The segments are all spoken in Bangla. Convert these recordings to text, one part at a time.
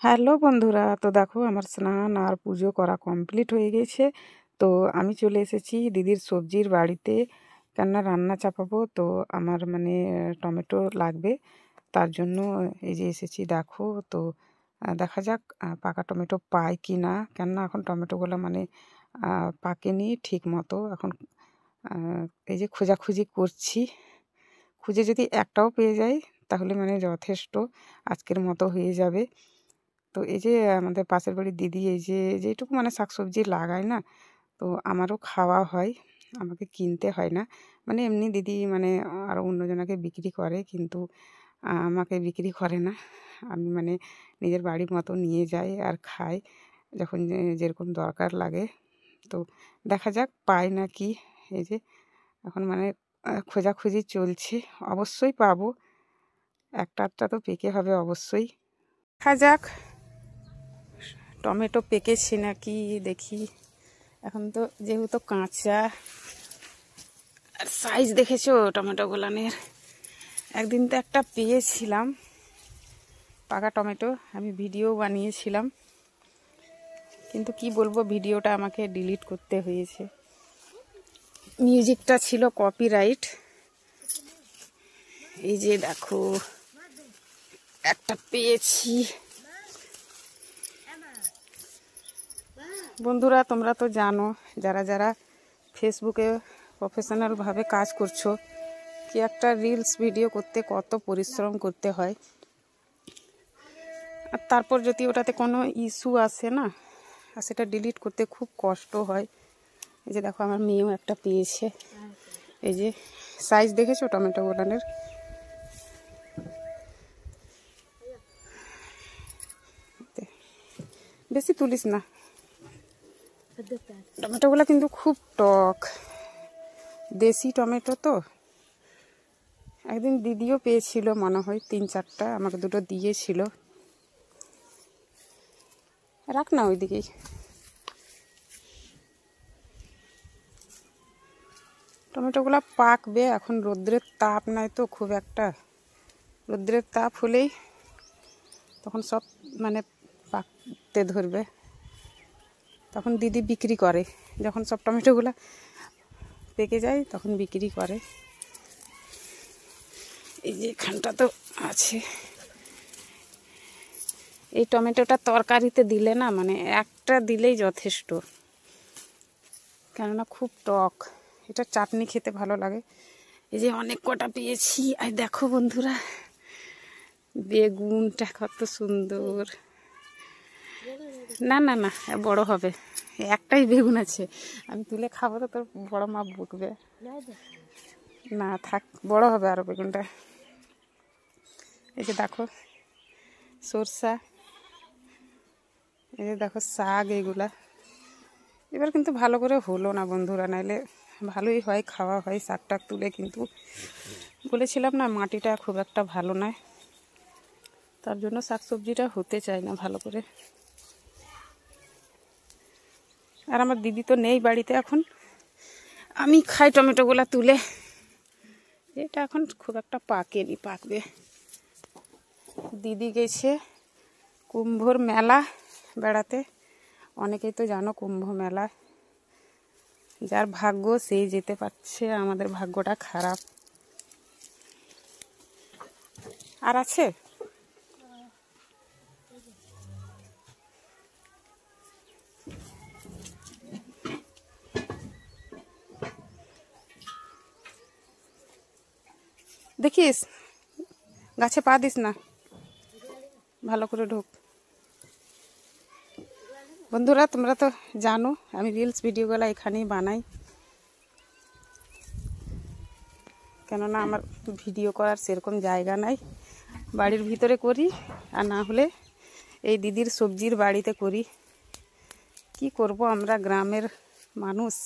হ্যালো বন্ধুরা, তো দেখো আমার স্নান আর পুজো করা কমপ্লিট হয়ে গেছে। তো আমি চলে এসেছি দিদির সবজির বাড়িতে, কেননা রান্না চাপাবো। তো আমার মানে টমেটো লাগবে, তার জন্য এই যে এসেছি। দেখো তো দেখা যাক পাকা টমেটো পাই কি না, কেননা এখন টমেটোগুলো মানে পাকেনি ঠিক মতো। এখন এই যে খোঁজাখুঁজি করছি, খুঁজে যদি একটাও পেয়ে যাই তাহলে মানে যথেষ্ট, আজকের মতো হয়ে যাবে। তো এই যে আমাদের পাশের বাড়ির দিদি এই যে যেটুকু মানে শাকসবজি লাগায় না, তো আমারও খাওয়া হয়, আমাকে কিনতে হয় না। মানে এমনি দিদি মানে আরও অন্যজনকে বিক্রি করে, কিন্তু আমাকে বিক্রি করে না। আমি মানে নিজের বাড়ির মতো নিয়ে যাই আর খাই যখন যেরকম দরকার লাগে। তো দেখা যাক পাই না কি। এই যে এখন মানে খোঁজাখুঁজি চলছে, অবশ্যই পাবো, একটা আধটা তো পেকে হবে অবশ্যই। দেখা যাক টমেটো পেকেছে নাকি, দেখি। এখন তো যেহেতু কাঁচা, আর সাইজ দেখেছো টমেটো গুলানের। একদিন তো একটা পেয়েছিলাম পাকা টমেটো, আমি ভিডিও বানিয়েছিলাম, কিন্তু কি বলবো ভিডিওটা আমাকে ডিলিট করতে হয়েছে, মিউজিকটা ছিল কপিরাইট। এই যে দেখো একটা পেয়েছি। বন্ধুরা তোমরা তো জানো, যারা যারা ফেসবুকে প্রফেশনালভাবে কাজ করছো, কি একটা রিলস ভিডিও করতে কত পরিশ্রম করতে হয়, আর তারপর যদি ওটাতে কোনো ইস্যু আসে না, আর সেটা ডিলিট করতে খুব কষ্ট হয়। এই যে দেখো আমার মেয়েও একটা পেয়েছে। এই যে সাইজ দেখেছো টমেটো গোলানের। বেশি তুলিস না, টমেটোগুলো কিন্তু খুব টক, দেশি টমেটো তো। একদিন দিদিও পেয়েছিল মনে হয় 3-4টা, আমাকে দুটো দিয়েছিল। রাখ না ওইদিকেই। টমেটোগুলো পাকবে, এখন রোদ্রের তাপ নাই তো খুব একটা, রোদ্রের তাপ হলেই তখন সব মানে পাকতে ধরবে, তখন দিদি বিক্রি করে। যখন সব টমেটোগুলো পেকে যায় তখন বিক্রি করে। এই যে এখানটা তো আছে। এই টমেটোটা তরকারিতে দিলে না, মানে একটা দিলেই যথেষ্ট, কেননা খুব টক। এটা চাটনি খেতে ভালো লাগে। এই যে অনেক কটা পেয়েছি। আর দেখো বন্ধুরা বেগুনটা কত সুন্দর। না না না, বড় হবে, একটাই বেগুন আছে, আমি তুলে খাবো তো তোর বড় মা বকবে। না থাক, বড় হবে আরো বেগুনটা। এই যে দেখো সরষা, এই যে দেখো শাক, এগুলা এবার কিন্তু ভালো করে হলো না বন্ধুরা, নাইলে ভালোই হয়, খাওয়া হয় শাক টাক তুলে, কিন্তু বলেছিলাম না মাটিটা খুব একটা ভালো নয়, তার জন্য শাকসবজিটা হতে চায় না ভালো করে। আর আমার দিদি তো নেই বাড়িতে এখন, আমি খাই টমেটোগুলা তুলে। এটা এখন খুব একটা পাকেনি, পাকবে। দিদি গেছে কুম্ভর মেলা বেড়াতে, অনেকেই তো জানো কুম্ভ মেলা, যার ভাগ্য সেই যেতে পারছে, আমাদের ভাগ্যটা খারাপ। আর আছে দেখিস, গাছে পা দিস না, ভালো করে ঢোক। বন্ধুরা তোমরা তো জানো আমি রিলস ভিডিওগুলো এখানেই বানাই, কেননা আমার ভিডিও করার সেরকম জায়গা নাই, বাড়ির ভিতরে করি, আর না হলে এই দিদির সবজির বাড়িতে করি। কি করব, আমরা গ্রামের মানুষ।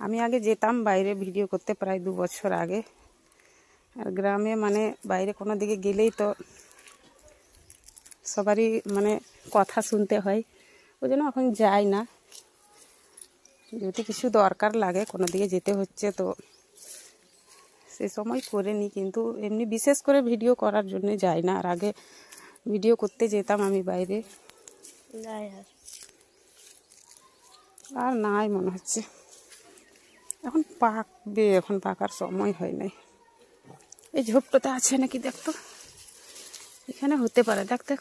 আমি আগে যেতাম বাইরে ভিডিও করতে প্রায় 2 বছর আগে, আর গ্রামে মানে বাইরে কোনো দিকে গেলেই তো সবারই মানে কথা শুনতে হয়, ওই জন্য এখন যাই না। যদি কিছু দরকার লাগে কোনো দিকে যেতে হচ্ছে তো সে সময় করে নিই, কিন্তু এমনি বিশেষ করে ভিডিও করার জন্য যাই না। আর আগে ভিডিও করতে যেতাম আমি বাইরে, আর নাই মনে হচ্ছে। এখন পাকবে, এখন পাকার সময় হয় নাই। এই ঝোপটাতে আছে নাকি দেখতো, এখানে হতে পারে। দেখ দেখ,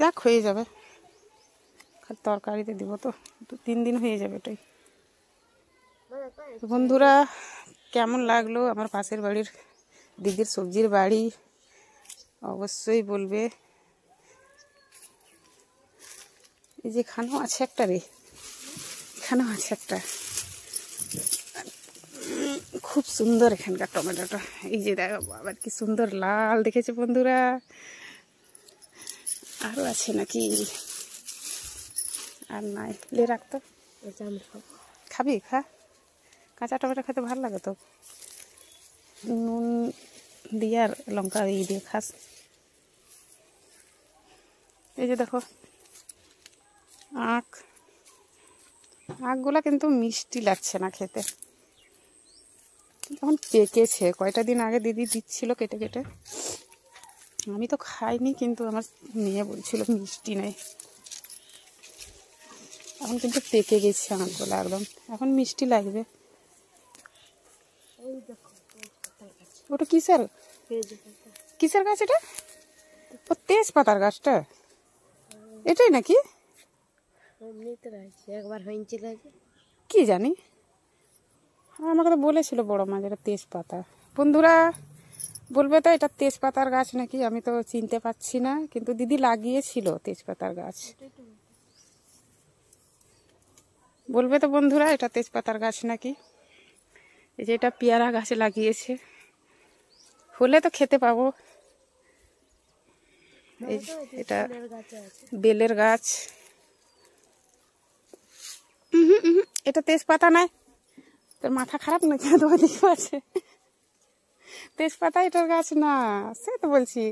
দেখ হয়ে যাবে, তরকারিতে দিব তো, 2-3 দিন হয়ে যাবে এটাই। বন্ধুরা কেমন লাগলো আমার পাশের বাড়ির দিদির সবজির বাড়ি অবশ্যই বলবে। এই যে এখানেও আছে একটা রে, এখানেও আছে একটা, খুব সুন্দর এখানকার টমেটোটা। এই যে দেখো আবার কি সুন্দর লাল, দেখেছে বন্ধুরা? আরও আছে নাকি? আর নাই, লে রাখতো। খাবি? খা, কাঁচা টমেটো খেতে ভালো লাগে তো, নুন দিয়ে আর লঙ্কা দিয়ে খাস। এই যে দেখো আখগুলা কিন্তু মিষ্টি লাগছে না খেতে, এখন পেকেছে। কয়টা দিন আগে দিদি দিচ্ছিল কেটে কেটে, আমি তো খাইনি, কিন্তু আমার মেয়ে বলছিল মিষ্টি নেই। এখন কিন্তু পেকে গেছে আখগুলো একদম, এখন মিষ্টি লাগবে। ওটা কিসের কিসের গাছ এটা? ও তেজপাতার গাছটা, এটাই নাকি? একবার হয়েছিল কি জানি, আমাকে তো বলেছিল বড় মা যেটা তেজপাতা। বন্ধুরা বলবে তো এটা তেজপাতার গাছ নাকি, আমি তো চিনতে পারছি না, কিন্তু দিদি লাগিয়েছিল তেজপাতার গাছ। বলবে তো বন্ধুরা এটা তেজপাতার গাছ নাকি। এই যে এটা পেয়ারা গাছে লাগিয়েছে, হলে তো খেতে পাবো। এই এটা বেলের গাছ, এটা তেজপাতা নয়। তোর মাথা খারাপ নাকি? তোমার দিকে আছে তেজপাতা, এটার গাছ না। সে তো বলছি,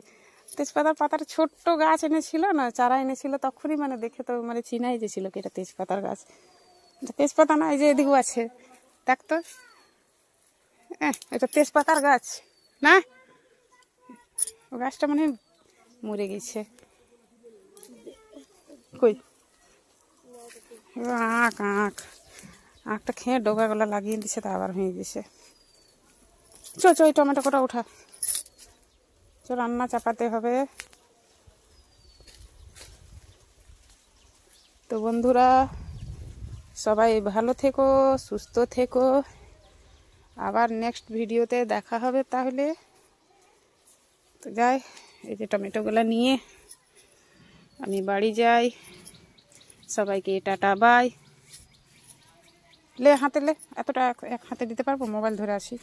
তেজপাতার পাতার ছোট্ট গাছ এনেছিল না, চারা এনেছিল, তখনই মানে দেখে তো মানে চিনাই যেছিল কি এটা তেজপাতার গাছ। এটা তেজপাতা না, এই যে এদিকেও আছে, দেখ তো। এটা তেজপাতার গাছ না, ও গাছটা মানে মরে গেছে। কই আখটা খেয়ে ডোকা গলা লাগিয়ে দিছে, তা আবার হয়ে গেছে। চল ওই টমেটো কটা উঠা, চল রান্না চাপাতে হবে। তো বন্ধুরা সবাই ভালো থেকো, সুস্থ থেকো, আবার নেক্সট ভিডিওতে দেখা হবে তাহলে। তো যাই, এই যে টমেটোগুলো নিয়ে আমি বাড়ি যাই। সবাইকে টাটা বাই। লে হাতে লে, এতটা এক হাতে দিতে পারবো? মোবাইল ধরে আসি।